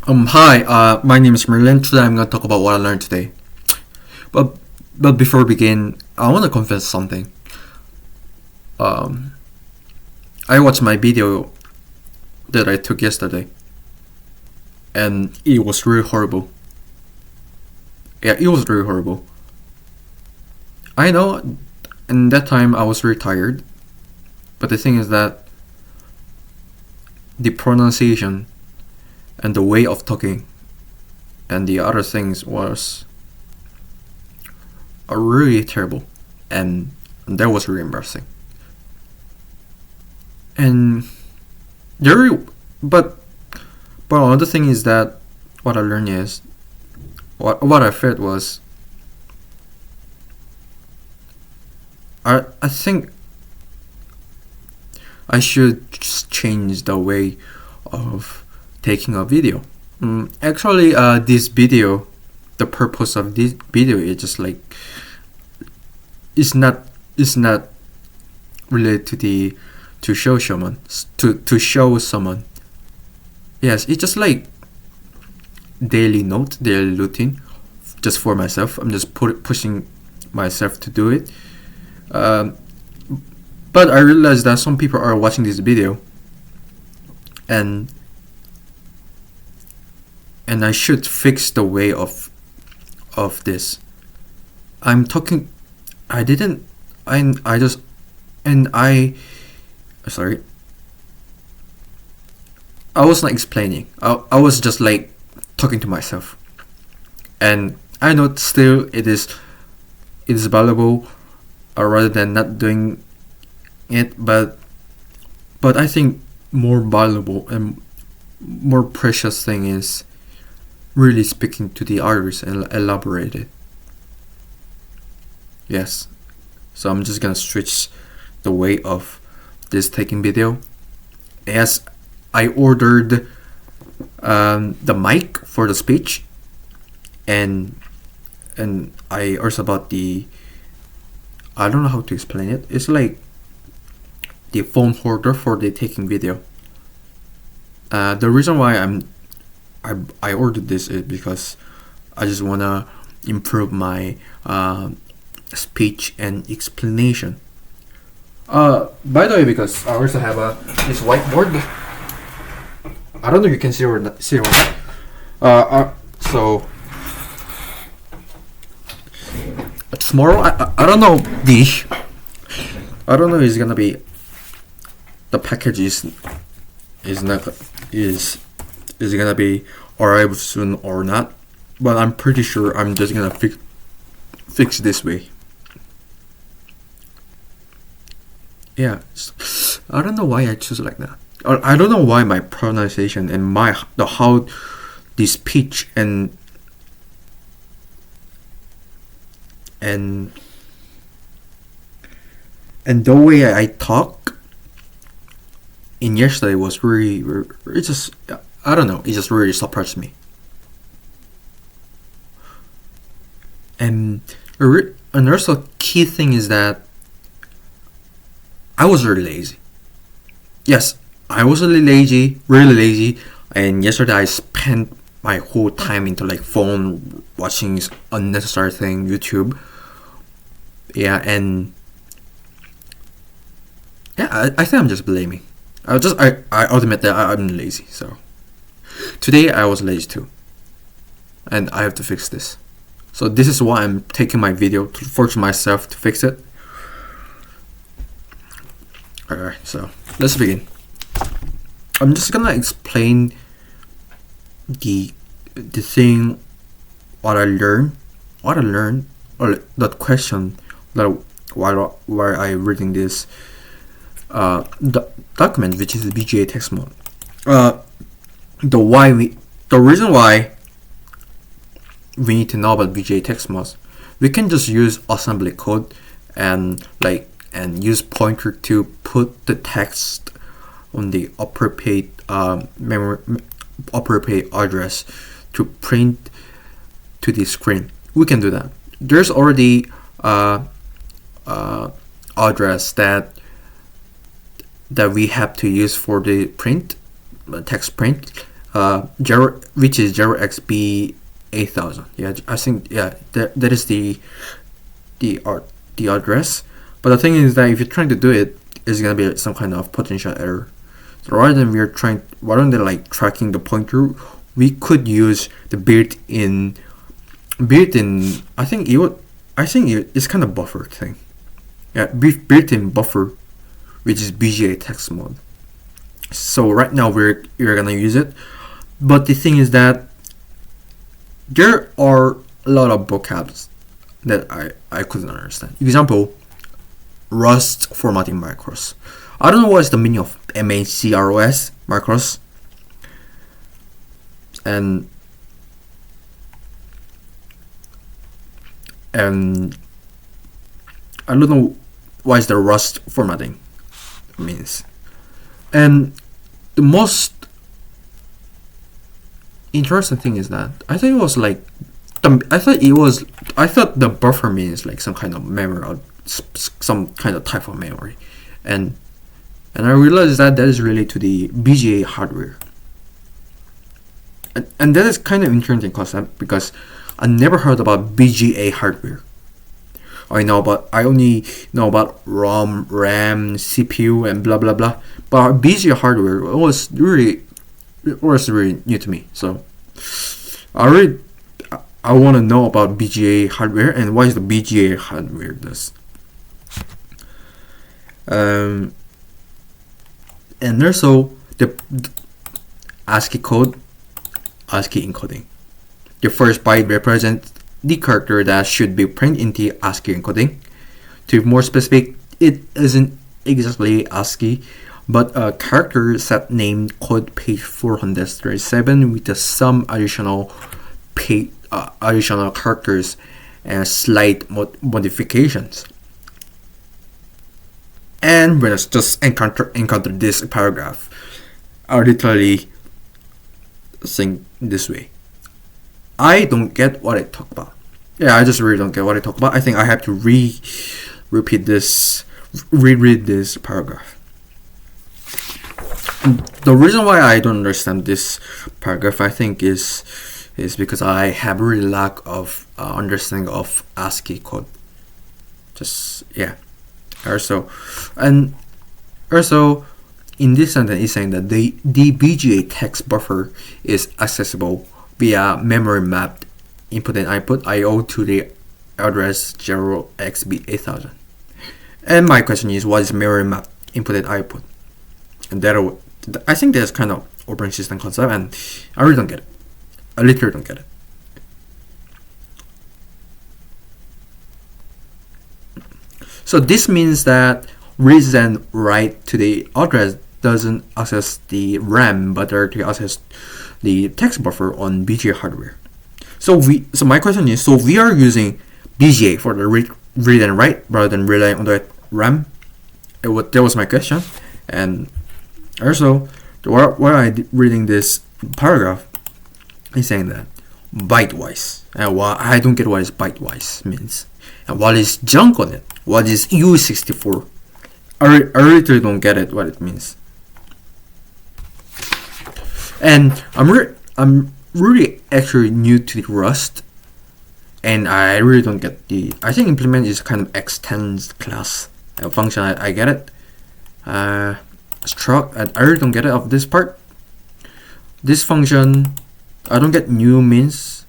Hi, my name is Merlin. Today I'm going to talk about what I learned today. But but before we begin, I want to confess something. Um, I watched my video that I took yesterday, and it was really horrible. Yeah, it was really horrible. I know, in that time I was really tired, but the thing is that the pronunciation and the way of talking and the other things was really terrible, and that was really embarrassing. And there, but but another thing is that what I learned is what I felt was I think I should just change the way of taking a video. Actually, this video, the purpose of this video is just like it's not related to the to show someone. Yes, it's just like daily routine, just for myself. I'm just pushing myself to do it. Um, but I realized that some people are watching this video, and I should fix the way of this. I'm talking. I didn't. I just and I. Sorry. I was not explaining. I was just like talking to myself, and I know still it is valuable, rather than not doing it. But I think more valuable and more precious thing is really speaking to the others and elaborate it. Yes. So I'm just gonna switch the way of this taking video. As I ordered the mic for the speech, and I also bought the, I don't know how to explain it. It's like the phone holder for the taking video. The reason why I ordered this is because I just wanna improve my speech and explanation. By the way, because I also have this whiteboard. I don't know if you can see or not. So tomorrow, I don't know I don't know if it's gonna be, the package is not is gonna be arrive soon or not, but I'm pretty sure I'm just gonna fix this way. Yeah, I don't know why I choose like that. Or I don't know why my pronunciation and the how the speech and and the way I talk in yesterday was really, it just, I don't know, it just really surprised me. And and also key thing is that I was really lazy. Yes, I was really lazy, and yesterday I spent my whole time into like phone watching unnecessary thing, YouTube. Yeah, and yeah, I think I'm just blaming. I admit that I'm lazy. So today I was lazy too, and I have to fix this. So this is why I'm taking my video to force myself to fix it. Alright, so let's begin. I'm just gonna explain the thing, what I learned, or that question that while I reading this document, which is the VGA text mode. Uh, the reason why we need to know about VGA text modes, we can just use assembly code and use pointer to put the text on the appropriate appropriate address to print to the screen. We can do that. There's already address that we have to use for the print, text print. which is 0xb8000. Yeah, I think that is the address. But the thing is that if you're trying to do it, it's gonna be some kind of potential error. So rather than like tracking the pointer, we could use the built-in. It's kind of buffer thing. Yeah, built-in buffer, which is BGA text mode. So right now we're gonna use it, but the thing is that there are a lot of vocabs that I couldn't understand. Example, Rust formatting macros. I don't know what's the meaning of macros macros, and I don't know what is the Rust formatting means. And the most interesting thing is that I thought the buffer means like some kind of memory or some kind of type of memory, and I realized that is related to the BGA hardware, and that is kind of interesting concept because I never heard about BGA hardware. I only know about ROM, RAM, CPU, and blah blah blah. But BGA hardware was really new to me. So I want to know about BGA hardware and what is the BGA hardware does. And also the ASCII code, ASCII encoding. The first byte represents the character that should be printed into ASCII encoding. To be more specific, it isn't exactly ASCII, but a character set named code page 437 with some additional characters and slight modifications. And when I just encountered this paragraph, I literally think this way. I don't get what I talk about. Yeah, I just really don't get what I talk about. I think I have to reread this paragraph. The reason why I don't understand this paragraph, I think, is because I have a really lack of understanding of ASCII code. Also, in this sentence, it's saying that the BGA text buffer is accessible via memory mapped input and output I/O to the address 0xb8000. And my question is, what is memory mapped input and output? And I think that's kind of operating system concept, and I really don't get it. I literally don't get it. So this means that reads and write to the address doesn't access the RAM, but directly access the text buffer on BGA hardware. So my question is, so we are using BGA for the read and write rather than relying on the RAM? That was my question. And also, while I'm reading this paragraph, it's saying that bytewise. And I don't get what is bytewise means. And what is junk on it? What is U64? I really don't get it, what it means. And I'm really actually new to the Rust, and I really don't get I think implement is kind of extends class function. I get it. Struct, and I really don't get it of this part. This function, I don't get new means,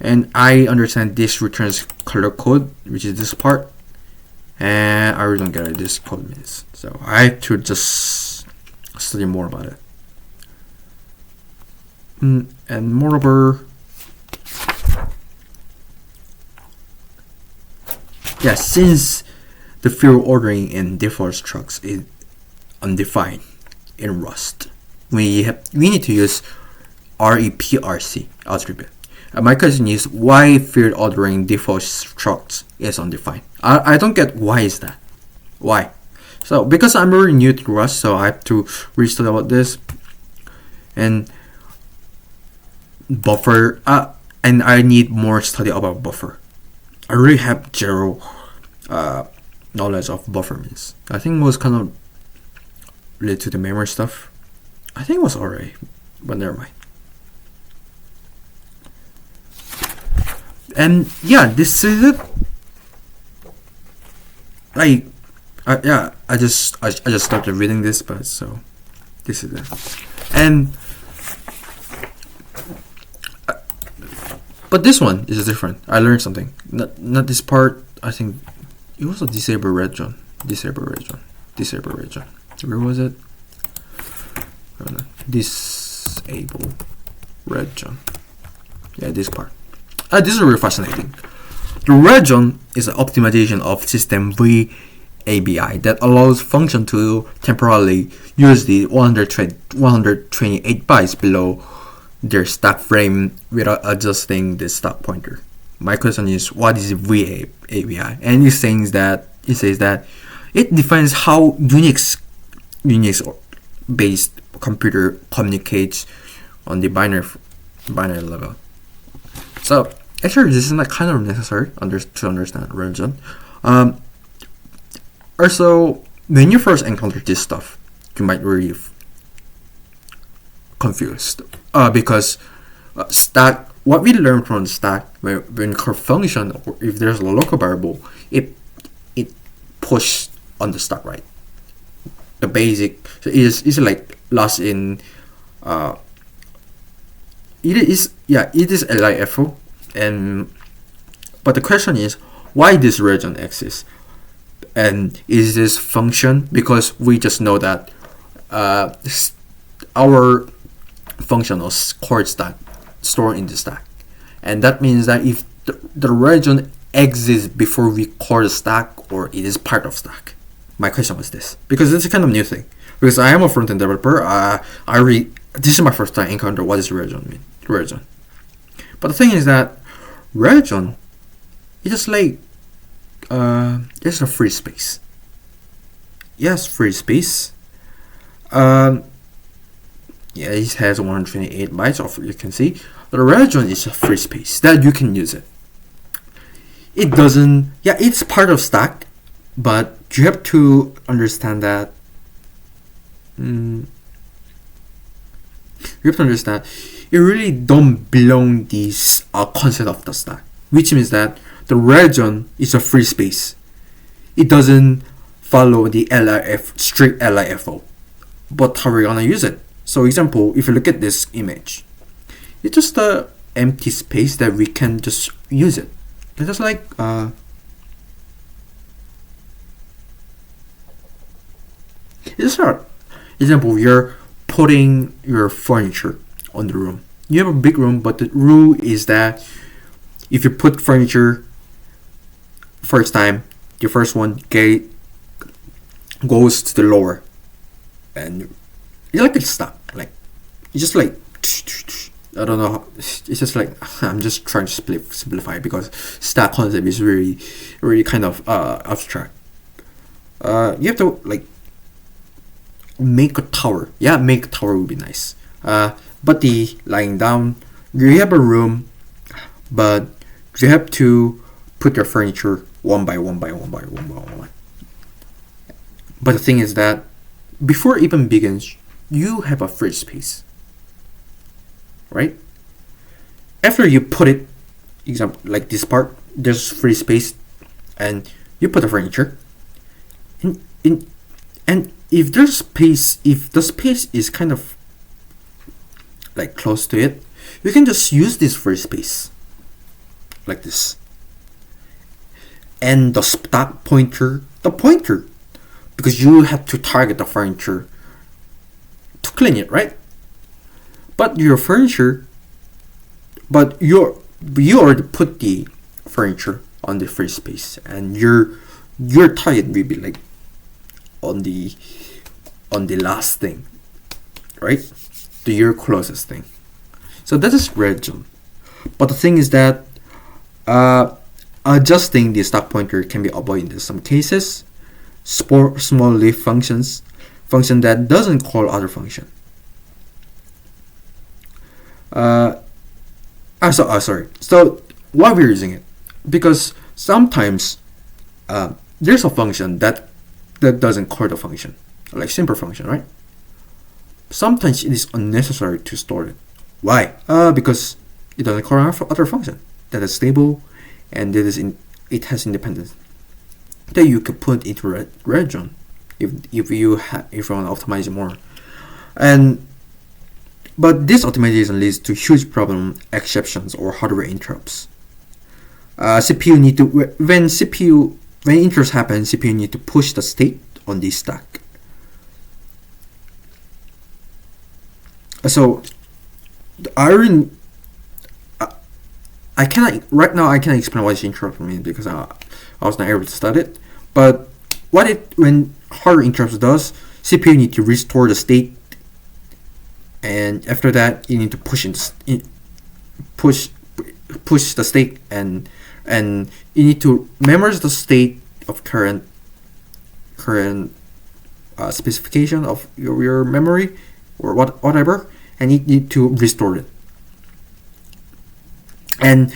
and I understand this returns color code, which is this part, and I really don't get what this code means. So I have to just study more about it. And moreover, since the field ordering in default structs is undefined in Rust, we need to use REPRC attribute. My question is, why field ordering default structs is undefined? I don't get why is that. Why? So because I'm really new to Rust, so I have to restudy about this. And buffer, and I need more study about buffer. I really have zero knowledge of buffer means. I think it was kind of related to the memory stuff. I think it was alright, but never mind. And yeah, this is it. Like, I just started reading this, but so this is it. And but this one is different. I learned something. Not this part. I think it was a disable region. Where was it? Disable region. Yeah, this part. This is really fascinating. The region is an optimization of system V ABI that allows function to temporarily use the 128 bytes below their stack frame without adjusting the stack pointer. My question is, what is V ABI? And it says that it defines how Unix based computer communicates on the binary level. So actually, this is not kind of necessary to understand region. Also, when you first encounter this stuff, you might really confused because stack. What we learned from the stack, when call function, or if there's a local variable, it push on the stack, right? The basic is like lost in it is LIFO, and but the question is, why this region exists, and is this function? Because we just know that our function is core stack stored in the stack, and that means that if the region exists before we call the stack, or it is part of stack. My question was this, because it's a kind of new thing. Because I am a front-end developer, this is my first time encounter what is region. But the thing is that region is just like it's a free space. Yes, free space. Yeah, it has 128 bytes of, you can see. The region is a free space that you can use it. It doesn't, it's part of stack, but you have to understand that it really don't belong this concept of the stack, which means that the region is a free space. It doesn't follow the strict LIFO. But how are we gonna use it? So example, if you look at this image, it's just a empty space that we can just use it. It's just like it's not example, you're putting your furniture on the room. You have a big room, but the rule is that if you put furniture first time, the first one goes to the lower, and you like it's stuck. Like it's just like I don't know. It's just like I'm just trying to simplify because stack concept is really kind of abstract. You have to like make a tower. Yeah, make a tower would be nice. But the lying down, you have a room, but you have to put your furniture one by one. But the thing is that before it even begins, you have a free space, right? After you put it, example like this part, there's free space, and you put the furniture. And if the space is kind of like close to it, you can just use this free space like this, and the stack pointer, because you have to target the furniture to clean it, right? But your furniture, you already put the furniture on the free space, and your target will be like on the last thing, right? Your closest thing. So that is region. But the thing is that adjusting the stack pointer can be avoided in some cases. Small leaf function that doesn't call other function. Sorry. So why we're using it? Because sometimes there's a function that doesn't call the function, like simple function, right? sometimes it is unnecessary to store it. Why? Because it doesn't call out for other function that is stable and it has independence that you could put into region if you want to optimize it more. But this optimization leads to huge problem exceptions or hardware interrupts. CPU need to when interrupts happen, CPU need to push the state on this stack. So I cannot right now. I cannot explain what this interrupt means because I was not able to study it. But when hardware interrupts does, CPU need to restore the state, and after that you need to push the state, and you need to memorize the state of current specification of your memory or whatever, and you need to restore it. And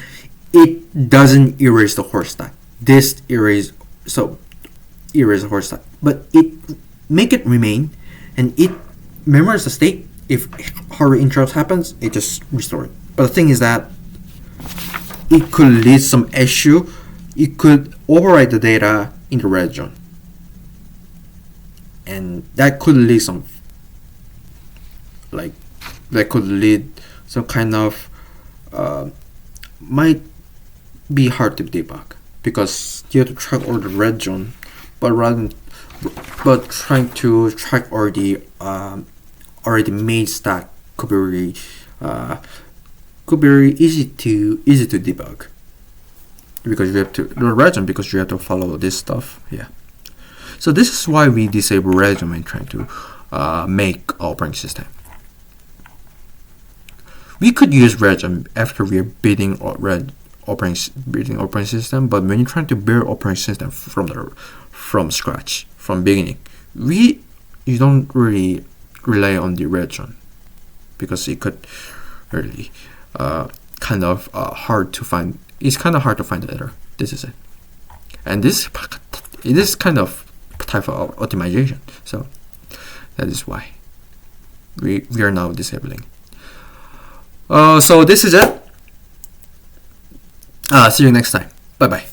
it doesn't erase the horse stack. This erase the horse stack, but it make it remain, and it memorizes the state. If hardware interrupts happens, it just restore it. But the thing is that it could lead some issue. It could overwrite the data in the red zone, and that could lead some kind of might be hard to debug because you have to track all the red zone, but trying to track already made stack could be very easy to debug because you have to the red zone because you have to follow this stuff. Yeah. So this is why we disable red zone when trying to make operating system. We could use red zone after we are building operating system, but when you're trying to build operating system from scratch, from beginning, you don't really rely on the red zone because it could really kind of hard to find. It's kind of hard to find the error. This is it, and it is kind of type of optimization. So that is why we are now disabling. So this is it. See you next time. Bye bye.